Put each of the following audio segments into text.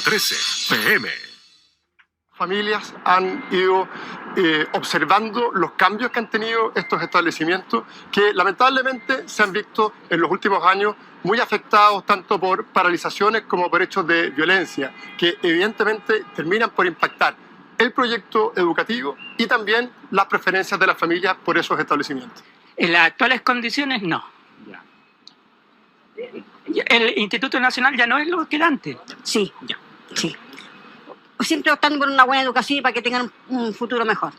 13 PM. Familias han ido observando los cambios que han tenido estos establecimientos que lamentablemente se han visto en los últimos años muy afectados tanto por paralizaciones como por hechos de violencia que evidentemente terminan por impactar el proyecto educativo y también las preferencias de las familias por esos establecimientos. En las actuales condiciones, no. El Instituto Nacional ya no es lo que era antes. Sí, sí. Siempre optando por una buena educación y para que tengan un futuro mejor.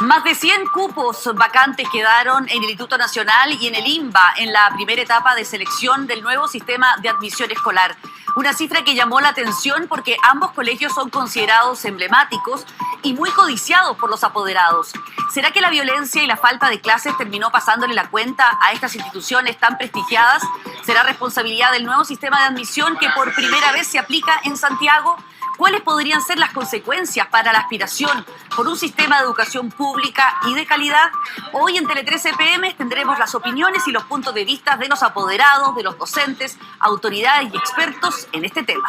Más de 100 cupos vacantes quedaron en el Instituto Nacional y en el INBA en la primera etapa de selección del nuevo sistema de admisión escolar. Una cifra que llamó la atención porque ambos colegios son considerados emblemáticos y muy codiciados por los apoderados. ¿Será que la violencia y la falta de clases terminó pasándole la cuenta a estas instituciones tan prestigiadas? ¿Será responsabilidad del nuevo sistema de admisión que por primera vez se aplica en Santiago? ¿Cuáles podrían ser las consecuencias para la aspiración por un sistema de educación pública y de calidad? Hoy en Tele 13 PM tendremos las opiniones y los puntos de vista de los apoderados, de los docentes, autoridades y expertos en este tema.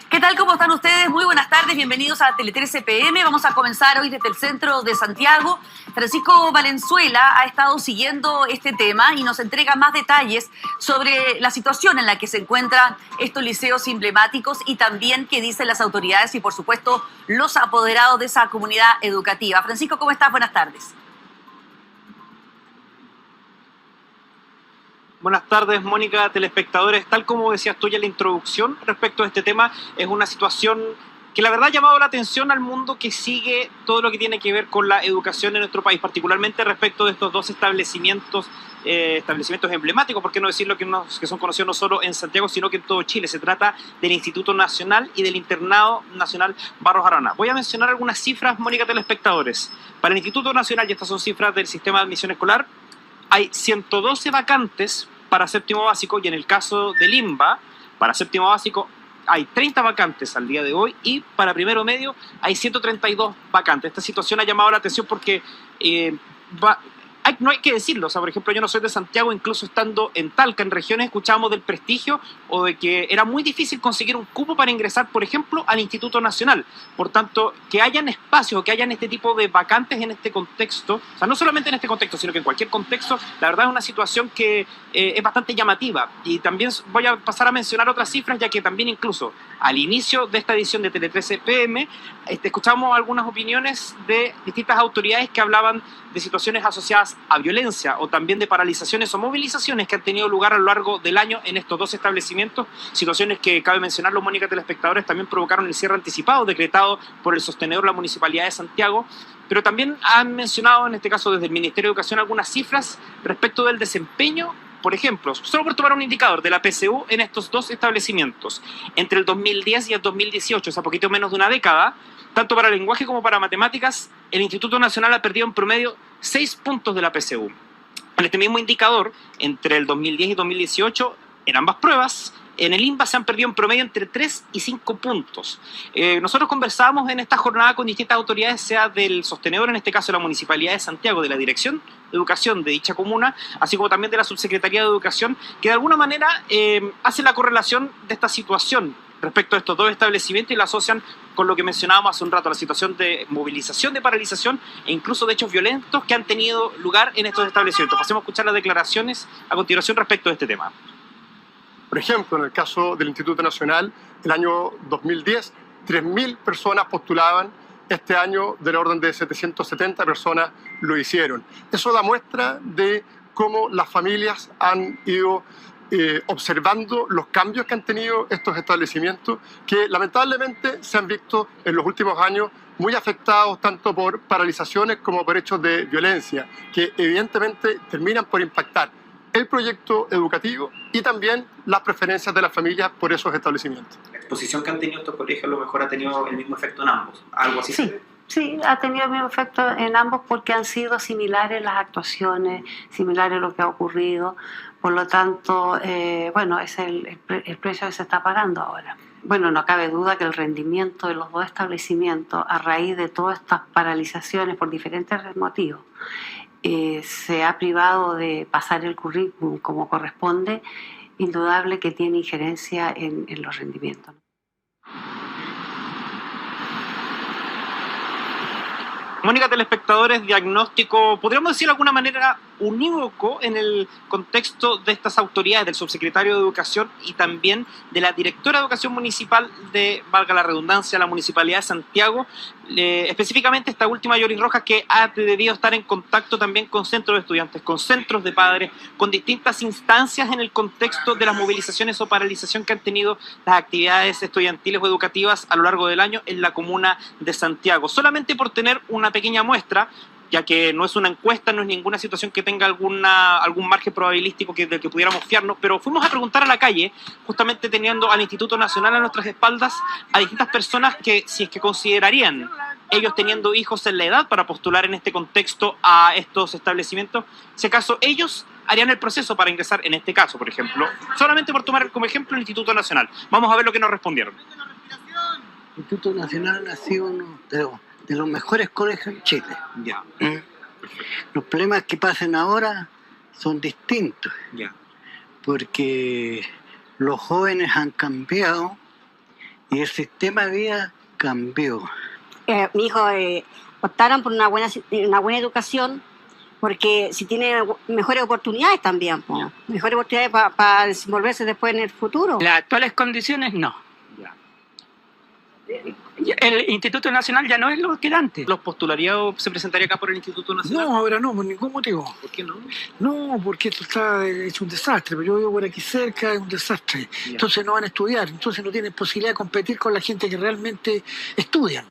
¿Qué tal? ¿Cómo están ustedes? Muy buenas tardes, bienvenidos a Tele 13 PM. Vamos a comenzar hoy desde el centro de Santiago. Francisco Valenzuela ha estado siguiendo este tema y nos entrega más detalles sobre la situación en la que se encuentran estos liceos emblemáticos y también qué dicen las autoridades y, por supuesto, los apoderados de esa comunidad educativa. Francisco, ¿cómo estás? Buenas tardes. Buenas tardes, Mónica, telespectadores. Tal como decías tú ya en la introducción respecto a este tema, es una situación que la verdad ha llamado la atención al mundo que sigue todo lo que tiene que ver con la educación en nuestro país, particularmente respecto de estos dos establecimientos emblemáticos, por qué no decirlo, que son conocidos no solo en Santiago, sino que en todo Chile. Se trata del Instituto Nacional y del Internado Nacional Barros Arana. Voy a mencionar algunas cifras, Mónica, telespectadores. Para el Instituto Nacional, y estas son cifras del sistema de admisión escolar, hay 112 vacantes para séptimo básico y en el caso del INBA, para séptimo básico, hay 30 vacantes al día de hoy y para primero medio hay 132 vacantes. Esta situación ha llamado la atención porque no hay que decirlo. O sea, por ejemplo, yo no soy de Santiago, incluso estando en Talca, en regiones, escuchábamos del prestigio o de que era muy difícil conseguir un cupo para ingresar, por ejemplo, al Instituto Nacional. Por tanto, que hayan espacios, que hayan este tipo de vacantes en este contexto, o sea, no solamente en este contexto, sino que en cualquier contexto, la verdad es una situación que es bastante llamativa. Y también voy a pasar a mencionar otras cifras, ya que también incluso al inicio de esta edición de Tele 13 PM, escuchamos algunas opiniones de distintas autoridades que hablaban de situaciones asociadas a violencia o también de paralizaciones o movilizaciones que han tenido lugar a lo largo del año en estos dos establecimientos, situaciones que, cabe mencionarlo, Mónica, telespectadores, también provocaron el cierre anticipado decretado por el sostenedor de la Municipalidad de Santiago, pero también han mencionado, en este caso desde el Ministerio de Educación, algunas cifras respecto del desempeño. Por ejemplo, solo por tomar un indicador de la PSU en estos dos establecimientos, entre el 2010 y el 2018, o sea, poquito menos de una década, tanto para lenguaje como para matemáticas, el Instituto Nacional ha perdido en promedio 6 puntos de la PSU. En este mismo indicador, entre el 2010 y 2018, en ambas pruebas, en el INBA se han perdido en promedio entre 3 y 5 puntos. Nosotros conversábamos en esta jornada con distintas autoridades, sea del sostenedor, en este caso la Municipalidad de Santiago, de la Dirección de Educación de dicha comuna, así como también de la Subsecretaría de Educación, que de alguna manera hace la correlación de esta situación respecto a estos dos establecimientos y la asocian con lo que mencionábamos hace un rato, la situación de movilización, de paralización e incluso de hechos violentos que han tenido lugar en estos establecimientos. Pasemos a escuchar las declaraciones a continuación respecto a este tema. Por ejemplo, en el caso del Instituto Nacional, el año 2010, 3.000 personas postulaban. Este año, del orden de 770 personas lo hicieron. Eso da muestra de cómo las familias han ido observando los cambios que han tenido estos establecimientos que lamentablemente se han visto en los últimos años muy afectados tanto por paralizaciones como por hechos de violencia que evidentemente terminan por impactar el proyecto educativo y también las preferencias de las familias por esos establecimientos. La exposición que han tenido estos colegios a lo mejor ha tenido el mismo efecto en ambos, algo así. Sí. Sí, ha tenido el mismo efecto en ambos porque han sido similares las actuaciones, similares lo que ha ocurrido. Por lo tanto, bueno, es el precio que se está pagando ahora. Bueno, no cabe duda que el rendimiento de los dos establecimientos, a raíz de todas estas paralizaciones por diferentes motivos, se ha privado de pasar el currículum como corresponde, indudable que tiene injerencia en los rendimientos. Mónica, telespectadores, diagnóstico, podríamos decir de alguna manera unívoco en el contexto de estas autoridades, del subsecretario de Educación y también de la directora de Educación Municipal de, valga la redundancia, la Municipalidad de Santiago, específicamente esta última, Yoris Rojas, que ha debido estar en contacto también con centros de estudiantes, con centros de padres, con distintas instancias en el contexto de las movilizaciones o paralización que han tenido las actividades estudiantiles o educativas a lo largo del año en la comuna de Santiago. Solamente por tener una pequeña muestra, ya que no es una encuesta, no es ninguna situación que tenga algún margen probabilístico del que pudiéramos fiarnos, pero fuimos a preguntar a la calle, justamente teniendo al Instituto Nacional a nuestras espaldas, a distintas personas que, si es que considerarían, ellos teniendo hijos en la edad para postular en este contexto a estos establecimientos, si acaso ellos harían el proceso para ingresar en este caso, por ejemplo, solamente por tomar como ejemplo el Instituto Nacional. Vamos a ver lo que nos respondieron. El Instituto Nacional ha sido uno de los mejores colegios en Chile. Ya. Los problemas que pasan ahora son distintos. Ya. Porque los jóvenes han cambiado y el sistema de vida cambió. Mi hijo optaron por una buena educación, porque si tiene mejores oportunidades también, mejores oportunidades para desenvolverse después en el futuro. Las actuales condiciones no. El Instituto Nacional ya no es lo que era antes. ¿Los postularía o se presentaría acá por el Instituto Nacional? No, ahora no, por ningún motivo. ¿Por qué no? No, porque esto está hecho un desastre, pero yo vivo por aquí cerca, es un desastre. Ya. Entonces no van a estudiar, entonces no tienen posibilidad de competir con la gente que realmente estudian.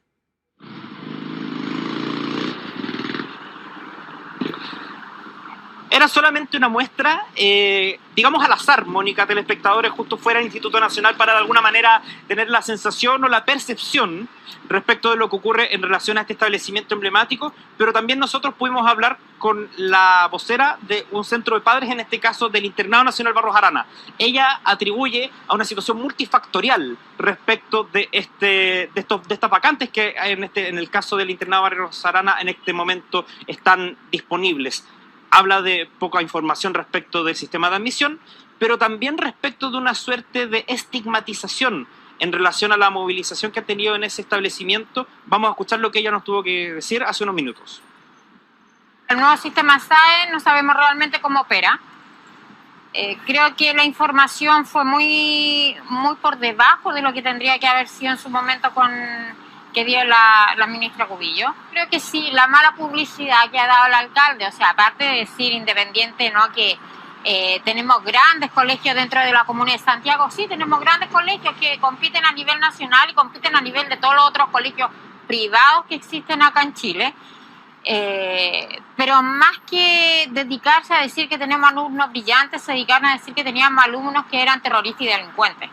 Era solamente una muestra, digamos al azar, Mónica, telespectadores, justo fuera del Instituto Nacional para de alguna manera tener la sensación o la percepción respecto de lo que ocurre en relación a este establecimiento emblemático, pero también nosotros pudimos hablar con la vocera de un centro de padres, en este caso del Internado Nacional Barros Arana. Ella atribuye a una situación multifactorial respecto de estas vacantes que en el caso del Internado Barros Arana en este momento están disponibles. Habla de poca información respecto del sistema de admisión, pero también respecto de una suerte de estigmatización en relación a la movilización que ha tenido en ese establecimiento. Vamos a escuchar lo que ella nos tuvo que decir hace unos minutos. El nuevo sistema SAE no sabemos realmente cómo opera. Creo que la información fue muy por debajo de lo que tendría que haber sido en su momento que dio la ministra Cubillo. Creo que sí, la mala publicidad que ha dado el alcalde, o sea, aparte de decir independiente, ¿no?, que tenemos grandes colegios dentro de la Comuna de Santiago, sí, tenemos grandes colegios que compiten a nivel nacional y compiten a nivel de todos los otros colegios privados que existen acá en Chile, pero más que dedicarse a decir que tenemos alumnos brillantes, se dedicaron a decir que teníamos alumnos que eran terroristas y delincuentes.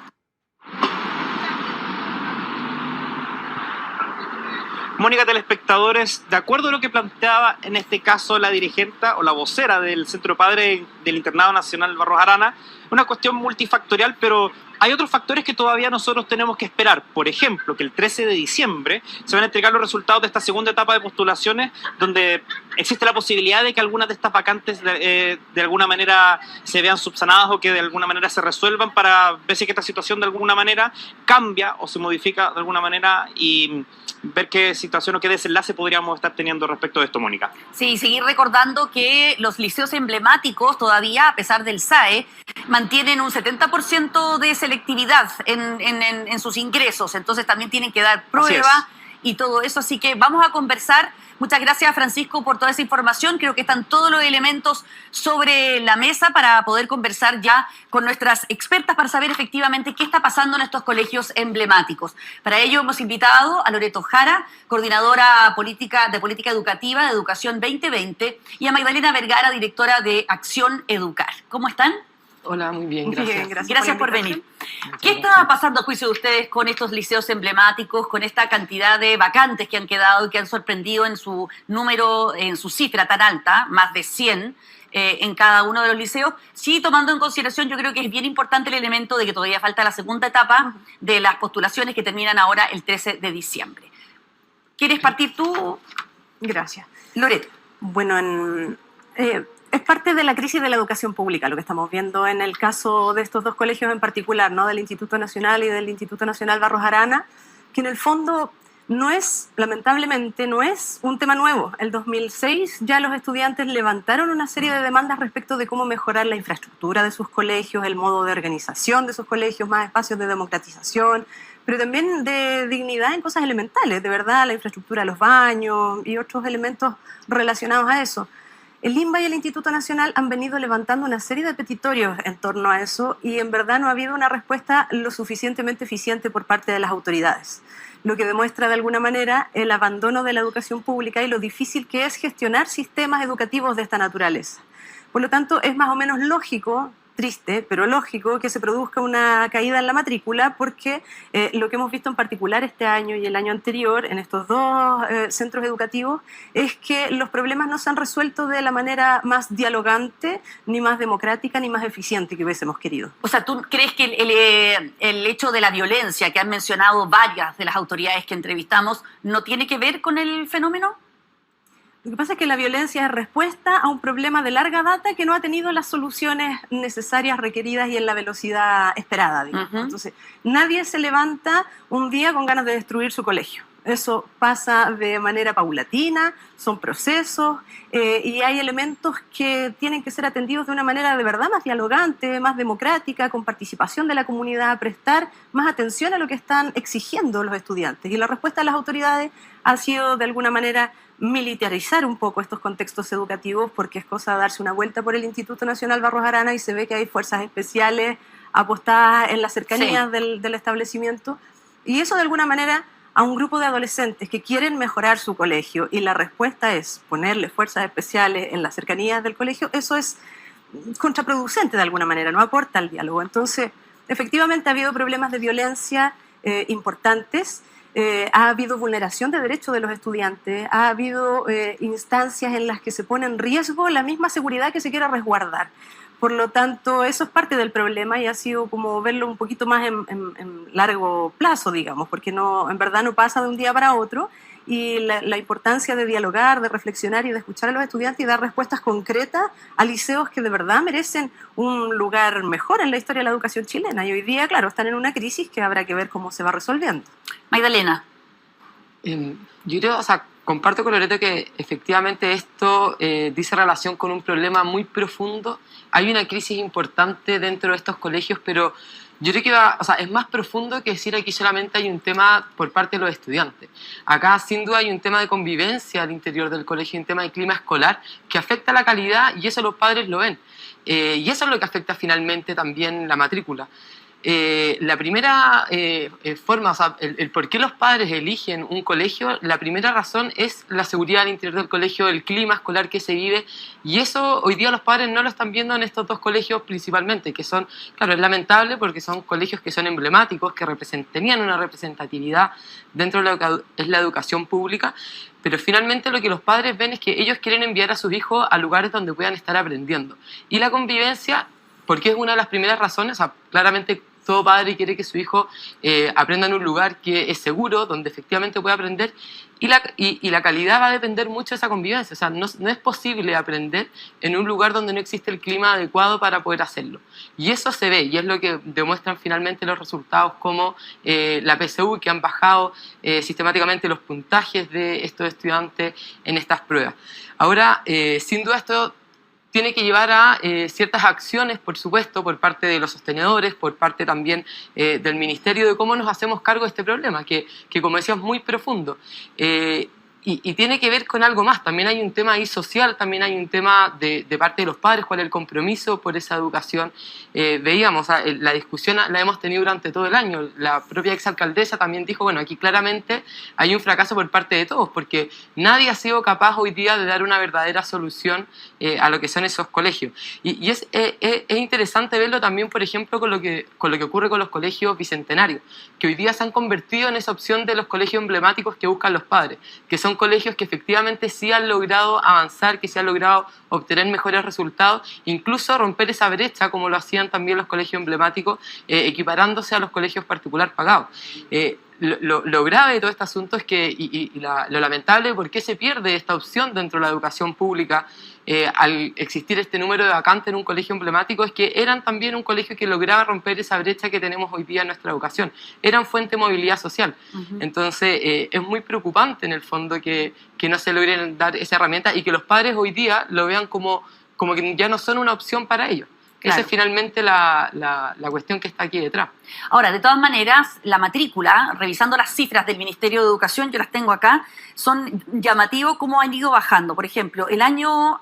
Mónica, telespectadores, de acuerdo a lo que planteaba en este caso la dirigente o la vocera del Centro de Padres del Internado Nacional Barros Arana, una cuestión multifactorial, pero hay otros factores que todavía nosotros tenemos que esperar. Por ejemplo, que el 13 de diciembre se van a entregar los resultados de esta segunda etapa de postulaciones, donde existe la posibilidad de que algunas de estas vacantes de alguna manera se vean subsanadas o que de alguna manera se resuelvan, para ver si esta situación de alguna manera cambia o se modifica de alguna manera y ver qué situación o qué desenlace podríamos estar teniendo respecto de esto, Mónica. Sí, seguir recordando que los liceos emblemáticos todavía, a pesar del SAE, mantienen un 70% de selectividad en sus ingresos, entonces también tienen que dar prueba y todo eso, así que vamos a conversar. Muchas gracias, Francisco, por toda esa información. Creo que están todos los elementos sobre la mesa para poder conversar ya con nuestras expertas para saber efectivamente qué está pasando en estos colegios emblemáticos. Para ello hemos invitado a Loreto Jara, coordinadora de política educativa de Educación 2020, y a Magdalena Vergara, directora de Acción Educar. ¿Cómo están? Hola, muy bien, gracias. Gracias por venir. ¿Qué está pasando a juicio de ustedes con estos liceos emblemáticos, con esta cantidad de vacantes que han quedado y que han sorprendido en su número, en su cifra tan alta, más de 100 en cada uno de los liceos? Sí, tomando en consideración, yo creo que es bien importante el elemento de que todavía falta la segunda etapa de las postulaciones que terminan ahora el 13 de diciembre. ¿Quieres partir tú? Gracias. Loreto. Bueno, Es parte de la crisis de la educación pública, lo que estamos viendo en el caso de estos dos colegios en particular, ¿no? Del Instituto Nacional y del Instituto Nacional Barros Arana, que en el fondo lamentablemente no es un tema nuevo. El 2006 ya los estudiantes levantaron una serie de demandas respecto de cómo mejorar la infraestructura de sus colegios, el modo de organización de sus colegios, más espacios de democratización, pero también de dignidad en cosas elementales, de verdad, la infraestructura de los baños y otros elementos relacionados a eso. El INBA y el Instituto Nacional han venido levantando una serie de petitorios en torno a eso y en verdad no ha habido una respuesta lo suficientemente eficiente por parte de las autoridades, lo que demuestra de alguna manera el abandono de la educación pública y lo difícil que es gestionar sistemas educativos de esta naturaleza. Por lo tanto, es más o menos lógico, triste, pero lógico, que se produzca una caída en la matrícula porque lo que hemos visto en particular este año y el año anterior en estos dos centros educativos es que los problemas no se han resuelto de la manera más dialogante, ni más democrática, ni más eficiente que hubiésemos querido. O sea, ¿tú crees que el hecho de la violencia que han mencionado varias de las autoridades que entrevistamos no tiene que ver con el fenómeno? Lo que pasa es que la violencia es respuesta a un problema de larga data que no ha tenido las soluciones necesarias, requeridas y en la velocidad esperada, digamos. Entonces, nadie se levanta un día con ganas de destruir su colegio. Eso pasa de manera paulatina, son procesos y hay elementos que tienen que ser atendidos de una manera de verdad más dialogante, más democrática, con participación de la comunidad, prestar más atención a lo que están exigiendo los estudiantes. Y la respuesta de las autoridades ha sido de alguna manera militarizar un poco estos contextos educativos, porque es cosa de darse una vuelta por el Instituto Nacional Barros Arana y se ve que hay fuerzas especiales apostadas en las cercanías del establecimiento, y eso de alguna manera a un grupo de adolescentes que quieren mejorar su colegio y la respuesta es ponerle fuerzas especiales en las cercanías del colegio, eso es contraproducente de alguna manera, no aporta al diálogo. Entonces, efectivamente ha habido problemas de violencia importantes. Ha habido vulneración de derechos de los estudiantes, ha habido instancias en las que se pone en riesgo la misma seguridad que se quiere resguardar. Por lo tanto, eso es parte del problema y ha sido como verlo un poquito más en largo plazo, digamos, porque en verdad no pasa de un día para otro, y la importancia de dialogar, de reflexionar y de escuchar a los estudiantes y dar respuestas concretas a liceos que de verdad merecen un lugar mejor en la historia de la educación chilena. Y hoy día, claro, están en una crisis que habrá que ver cómo se va resolviendo. Magdalena. Yo creo, o sea, comparto con Loreto que efectivamente esto dice relación con un problema muy profundo. Hay una crisis importante dentro de estos colegios, pero yo creo que es más profundo que decir aquí solamente hay un tema por parte de los estudiantes. Acá sin duda hay un tema de convivencia al interior del colegio, un tema de clima escolar que afecta la calidad y eso los padres lo ven. Y eso es lo que afecta finalmente también la matrícula. La primera forma, o sea, el por qué los padres eligen un colegio, la primera razón es la seguridad al interior del colegio, el clima escolar que se vive, y eso hoy día los padres no lo están viendo en estos dos colegios principalmente, que son, claro, es lamentable porque son colegios que son emblemáticos, que tenían una representatividad dentro de lo que es la educación pública, pero finalmente lo que los padres ven es que ellos quieren enviar a sus hijos a lugares donde puedan estar aprendiendo. Y la convivencia, porque es una de las primeras razones, o sea, claramente todo padre quiere que su hijo aprenda en un lugar que es seguro, donde efectivamente puede aprender, y la calidad va a depender mucho de esa convivencia. O sea, no es posible aprender en un lugar donde no existe el clima adecuado para poder hacerlo. Y eso se ve, y es lo que demuestran finalmente los resultados como la PSU, que han bajado sistemáticamente los puntajes de estos estudiantes en estas pruebas. Ahora, sin duda esto tiene que llevar a ciertas acciones, por supuesto, por parte de los sostenedores, por parte también del Ministerio, de cómo nos hacemos cargo de este problema, que como decía, es muy profundo. Y tiene que ver con algo más. También hay un tema ahí social, también hay un tema de parte de los padres, cuál es el compromiso por esa educación. Veíamos, la discusión la hemos tenido durante todo el año. La propia exalcaldesa también dijo, bueno, aquí claramente hay un fracaso por parte de todos, porque nadie ha sido capaz hoy día de dar una verdadera solución a lo que son esos colegios. Y es interesante verlo también, por ejemplo, con lo que ocurre con los colegios bicentenarios, que hoy día se han convertido en esa opción de los colegios emblemáticos que buscan los padres, que son colegios que efectivamente sí han logrado avanzar, que sí han logrado obtener mejores resultados, incluso romper esa brecha como lo hacían también los colegios emblemáticos, equiparándose a los colegios particular pagados. lo grave de todo este asunto es que, lo lamentable, ¿por qué se pierde esta opción dentro de la educación pública al existir este número de vacantes en un colegio emblemático? Es que eran también un colegio que lograba romper esa brecha que tenemos hoy día en nuestra educación. Eran fuente de movilidad social. Entonces, es muy preocupante en el fondo que no se logren dar esa herramienta y que los padres hoy día lo vean como que ya no son una opción para ellos. Claro. Esa es finalmente la cuestión que está aquí detrás. Ahora, de todas maneras, la matrícula, revisando las cifras del Ministerio de Educación, yo las tengo acá, son llamativos cómo han ido bajando. Por ejemplo, el año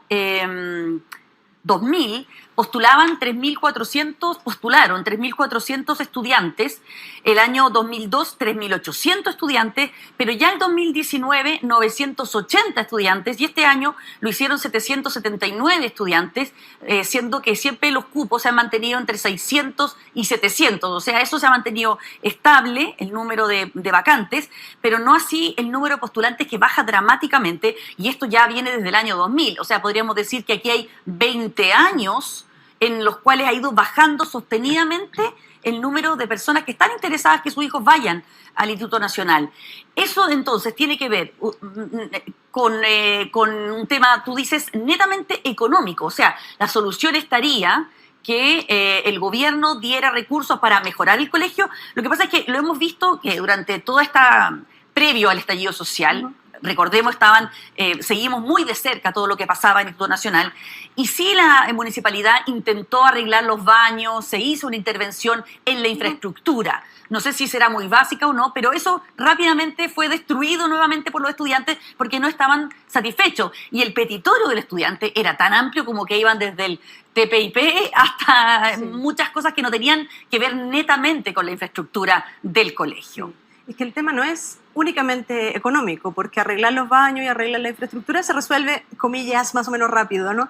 2000 postularon 3.400 estudiantes, el año 2002 3.800 estudiantes, pero ya el 2019 980 estudiantes y este año lo hicieron 779 estudiantes, siendo que siempre los cupos se han mantenido entre 600 y 700, o sea, eso se ha mantenido estable, el número de vacantes, pero no así el número de postulantes que baja dramáticamente y esto ya viene desde el año 2000, o sea, podríamos decir que aquí hay 20 años en los cuales ha ido bajando sostenidamente el número de personas que están interesadas que sus hijos vayan al Instituto Nacional. Eso entonces tiene que ver con un tema, tú dices, netamente económico. O sea, la solución estaría que el gobierno diera recursos para mejorar el colegio. Lo que pasa es que lo hemos visto que durante toda esta, previo al estallido social, recordemos, seguimos muy de cerca todo lo que pasaba en el Instituto Nacional, y sí la municipalidad intentó arreglar los baños, se hizo una intervención en la infraestructura. No sé si será muy básica o no, pero eso rápidamente fue destruido nuevamente por los estudiantes porque no estaban satisfechos. Y el petitorio del estudiante era tan amplio como que iban desde el TPIP hasta muchas cosas que no tenían que ver netamente con la infraestructura del colegio. Es que el tema no es únicamente económico, porque arreglar los baños y arreglar la infraestructura se resuelve, comillas, más o menos rápido, ¿no?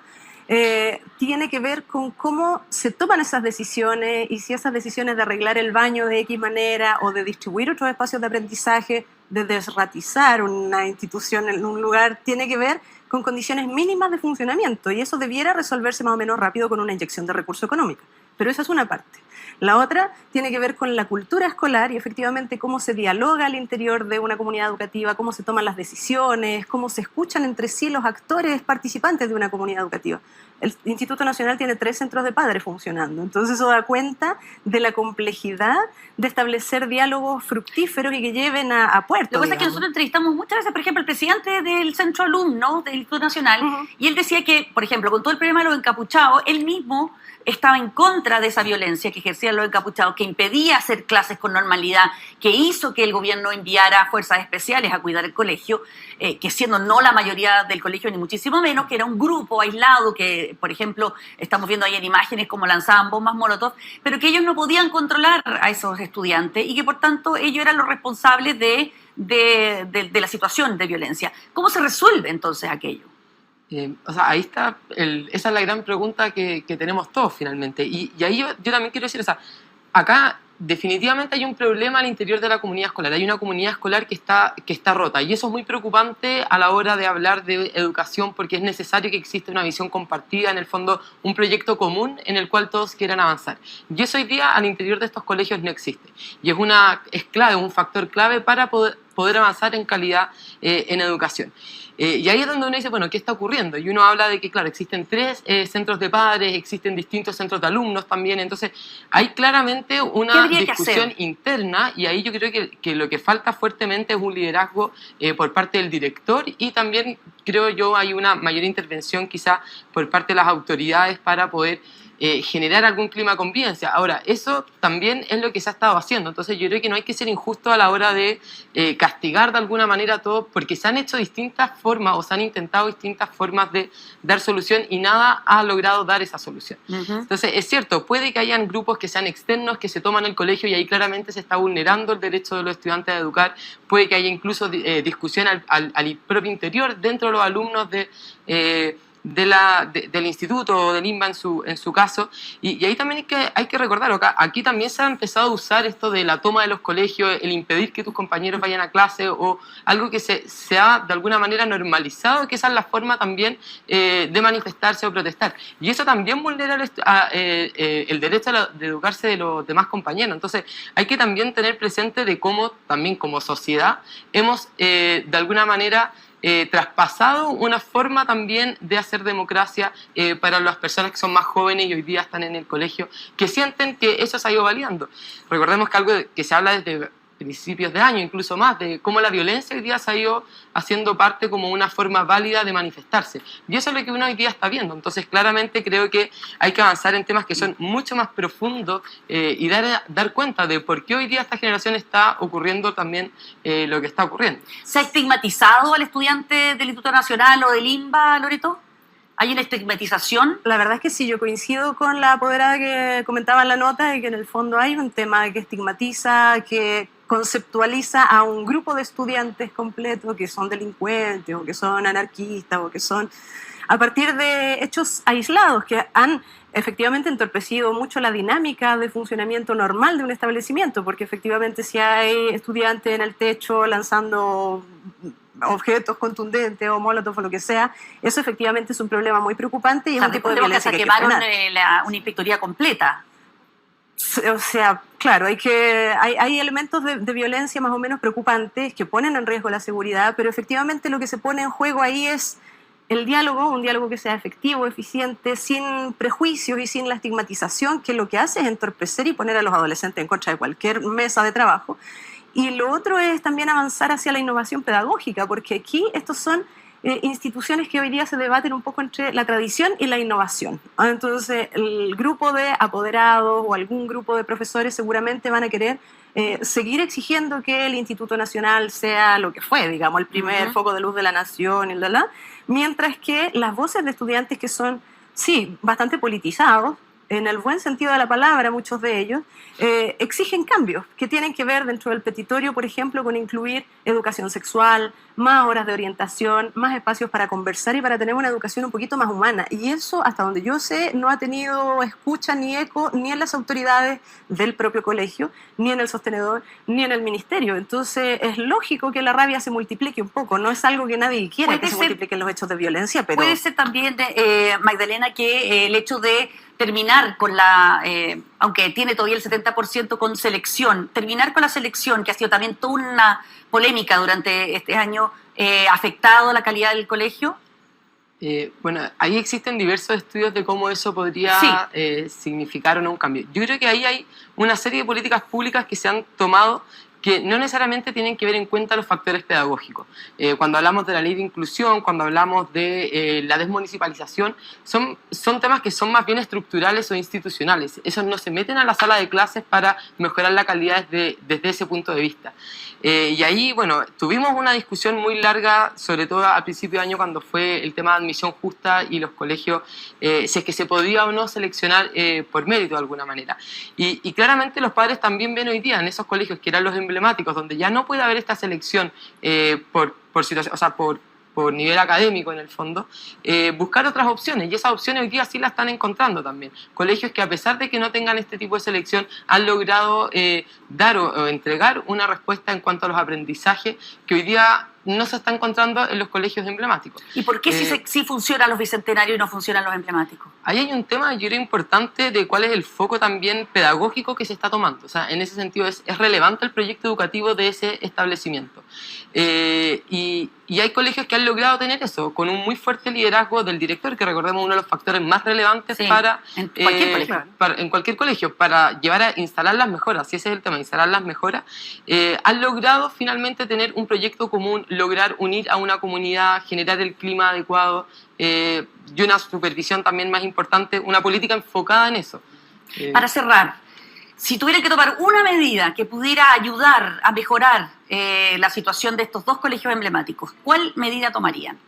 Tiene que ver con cómo se toman esas decisiones y si esas decisiones de arreglar el baño de X manera o de distribuir otros espacios de aprendizaje, de desratizar una institución en un lugar, tiene que ver con condiciones mínimas de funcionamiento y eso debiera resolverse más o menos rápido con una inyección de recursos económicos. Pero esa es una parte. La otra tiene que ver con la cultura escolar y efectivamente cómo se dialoga al interior de una comunidad educativa, cómo se toman las decisiones, cómo se escuchan entre sí los actores participantes de una comunidad educativa. El Instituto Nacional tiene 3 centros de padres funcionando, entonces eso da cuenta de la complejidad de establecer diálogos fructíferos y que lleven a puerto. Lo que pasa es que nosotros entrevistamos muchas veces, por ejemplo, al presidente del Centro Alumno del Instituto Nacional, y él decía que, por ejemplo, con todo el problema de los encapuchados, él mismo estaba en contra de esa violencia que ejercían los encapuchados, que impedía hacer clases con normalidad, que hizo que el gobierno enviara fuerzas especiales a cuidar el colegio, que siendo no la mayoría del colegio, ni muchísimo menos, que era un grupo aislado que, por ejemplo, estamos viendo ahí en imágenes como lanzaban bombas molotov, pero que ellos no podían controlar a esos estudiantes y que, por tanto, ellos eran los responsables de la situación de violencia. ¿Cómo se resuelve entonces aquello? O sea, ahí está, esa es la gran pregunta que tenemos todos finalmente. Y ahí yo también quiero decir, o sea, acá definitivamente hay un problema al interior de la comunidad escolar. Hay una comunidad escolar que está rota y eso es muy preocupante a la hora de hablar de educación porque es necesario que exista una visión compartida, en el fondo un proyecto común en el cual todos quieran avanzar. Y eso hoy día al interior de estos colegios no existe. Y es clave, un factor clave para poder avanzar en calidad en educación. Y ahí es donde uno dice, bueno, ¿qué está ocurriendo? Y uno habla de que, claro, existen 3 centros de padres, existen distintos centros de alumnos también, entonces hay claramente una discusión interna y ahí yo creo que lo que falta fuertemente es un liderazgo por parte del director y también creo yo hay una mayor intervención quizá por parte de las autoridades para poder generar algún clima de convivencia. Ahora, eso también es lo que se ha estado haciendo, entonces yo creo que no hay que ser injusto a la hora de castigar de alguna manera a todos, porque se han hecho distintas formas o se han intentado distintas formas de dar solución y nada ha logrado dar esa solución. Entonces, es cierto, puede que hayan grupos que sean externos, que se toman el colegio y ahí claramente se está vulnerando el derecho de los estudiantes a educar, puede que haya incluso discusión al propio interior, dentro de los alumnos del instituto o del INBA en su caso, y ahí también hay que recordar, aquí también se ha empezado a usar esto de la toma de los colegios, el impedir que tus compañeros vayan a clase, o algo que se ha de alguna manera normalizado, que esa es la forma también de manifestarse o protestar, y eso también vulnera el derecho de educarse de los demás compañeros. Entonces hay que también tener presente de cómo también como sociedad hemos de alguna manera traspasado una forma también de hacer democracia para las personas que son más jóvenes y hoy día están en el colegio, que sienten que eso se ha ido validando. Recordemos que algo que se habla desde principios de año, incluso más, de cómo la violencia hoy día se ha ido haciendo parte como una forma válida de manifestarse. Y eso es lo que uno hoy día está viendo. Entonces, claramente creo que hay que avanzar en temas que son mucho más profundos y dar cuenta de por qué hoy día esta generación está ocurriendo también lo que está ocurriendo. ¿Se ha estigmatizado al estudiante del Instituto Nacional o del INBA, Loreto? ¿Hay una estigmatización? La verdad es que sí, yo coincido con la apoderada que comentaba en la nota, de que en el fondo hay un tema que estigmatiza, que conceptualiza a un grupo de estudiantes completo que son delincuentes o que son anarquistas o que son a partir de hechos aislados que han efectivamente entorpecido mucho la dinámica de funcionamiento normal de un establecimiento, porque efectivamente si hay estudiantes en el techo lanzando objetos contundentes o molotov o lo que sea, eso efectivamente es un problema muy preocupante y es un tipo de violencia que hay que frenar. Quemaron una inspectoría completa. O sea, claro, hay elementos de violencia más o menos preocupantes que ponen en riesgo la seguridad, pero efectivamente lo que se pone en juego ahí es el diálogo, un diálogo que sea efectivo, eficiente, sin prejuicios y sin la estigmatización, que lo que hace es entorpecer y poner a los adolescentes en contra de cualquier mesa de trabajo. Y lo otro es también avanzar hacia la innovación pedagógica, porque aquí estos son instituciones que hoy día se debaten un poco entre la tradición y la innovación. Entonces, el grupo de apoderados o algún grupo de profesores seguramente van a querer seguir exigiendo que el Instituto Nacional sea lo que fue, digamos, el primer foco de luz de la nación, mientras que las voces de estudiantes que son, sí, bastante politizados, en el buen sentido de la palabra, muchos de ellos, exigen cambios que tienen que ver dentro del petitorio, por ejemplo, con incluir educación sexual, más horas de orientación, más espacios para conversar y para tener una educación un poquito más humana. Y eso, hasta donde yo sé, no ha tenido escucha ni eco ni en las autoridades del propio colegio, ni en el sostenedor, ni en el ministerio. Entonces, es lógico que la rabia se multiplique un poco. No es algo que nadie quiera que se multipliquen los hechos de violencia, pero... Puede ser también, Magdalena, que el hecho de terminar con la, aunque tiene todavía el 70% con selección, terminar con la selección, que ha sido también toda una polémica durante este año, ¿afectado la calidad del colegio? Bueno, ahí existen diversos estudios de cómo eso podría significar o no un cambio. Yo creo que ahí hay una serie de políticas públicas que se han tomado que no necesariamente tienen que ver en cuenta los factores pedagógicos. Cuando hablamos de la ley de inclusión, cuando hablamos de la desmunicipalización, son temas que son más bien estructurales o institucionales. Esos no se meten a la sala de clases para mejorar la calidad desde ese punto de vista. Y ahí, bueno, tuvimos una discusión muy larga, sobre todo al principio de año, cuando fue el tema de admisión justa y los colegios, si es que se podía o no seleccionar por mérito de alguna manera. Y claramente los padres también ven hoy día en esos colegios que eran los emblemáticos, donde ya no puede haber esta selección por situación, o sea, por nivel académico en el fondo, buscar otras opciones, y esas opciones hoy día sí las están encontrando también. Colegios que a pesar de que no tengan este tipo de selección han logrado dar o entregar una respuesta en cuanto a los aprendizajes que hoy día no se está encontrando en los colegios emblemáticos. ¿Y por qué sí funcionan los bicentenarios y no funcionan los emblemáticos? Ahí hay un tema, yo creo, importante de cuál es el foco también pedagógico que se está tomando. O sea, en ese sentido es relevante el proyecto educativo de ese establecimiento. Y hay colegios que han logrado tener eso, con un muy fuerte liderazgo del director, que recordemos uno de los factores más relevantes en cualquier colegio, para llevar a instalar las mejoras, si ese es el tema, instalar las mejoras, han logrado finalmente tener un proyecto común, lograr unir a una comunidad, generar el clima adecuado, y una supervisión también más importante, una política enfocada en eso. Para cerrar, si tuvieran que tomar una medida que pudiera ayudar a mejorar la situación de estos dos colegios emblemáticos, ¿cuál medida tomarían?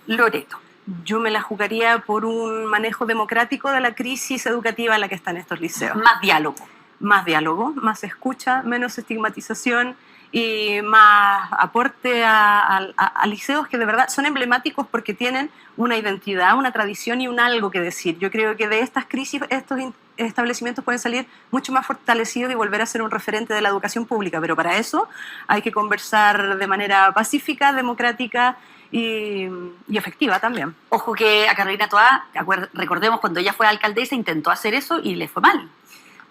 Loreto. Yo me la jugaría por un manejo democrático de la crisis educativa en la que están estos liceos. Más diálogo. Más diálogo, más escucha, menos estigmatización y más aporte a liceos que de verdad son emblemáticos porque tienen una identidad, una tradición y un algo que decir. Yo creo que de estas crisis estos establecimientos pueden salir mucho más fortalecidos y volver a ser un referente de la educación pública, pero para eso hay que conversar de manera pacífica, democrática y efectiva también. Ojo que a Carolina Toá, recordemos cuando ella fue alcaldesa, intentó hacer eso y le fue mal.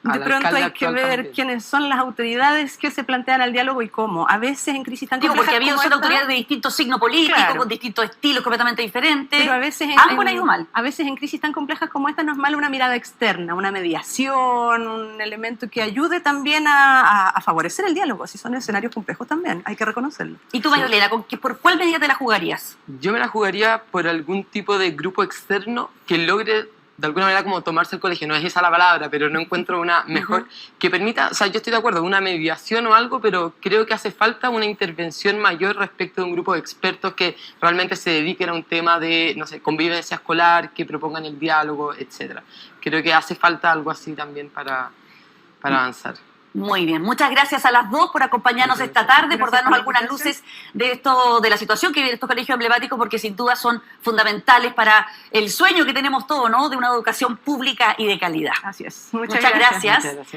De pronto hay que ver quiénes son las autoridades que se plantean al diálogo y cómo. A veces en crisis tan complejas porque había como son esta, autoridades de distintos signos políticos, claro, con distintos estilos completamente diferentes. Pero a veces ambos han ido mal. A veces en crisis tan complejas como esta no es mal una mirada externa, una mediación, un elemento que ayude también a favorecer el diálogo. Si son escenarios complejos también, hay que reconocerlo. ¿Y tú, Magdalena, por cuál medida te la jugarías? Yo me la jugaría por algún tipo de grupo externo que logre de alguna manera como tomarse el colegio, no es esa la palabra, pero no encuentro una mejor, que permita, o sea, yo estoy de acuerdo, una mediación o algo, pero creo que hace falta una intervención mayor respecto de un grupo de expertos que realmente se dediquen a un tema de, no sé, convivencia escolar, que propongan el diálogo, etc. Creo que hace falta algo así también para avanzar. Muy bien, muchas gracias a las dos por acompañarnos esta tarde, por darnos algunas luces de esto, de la situación que viven estos colegios emblemáticos, porque sin duda son fundamentales para el sueño que tenemos todos, ¿no? De una educación pública y de calidad. Así es. Muchas gracias. Muchas gracias.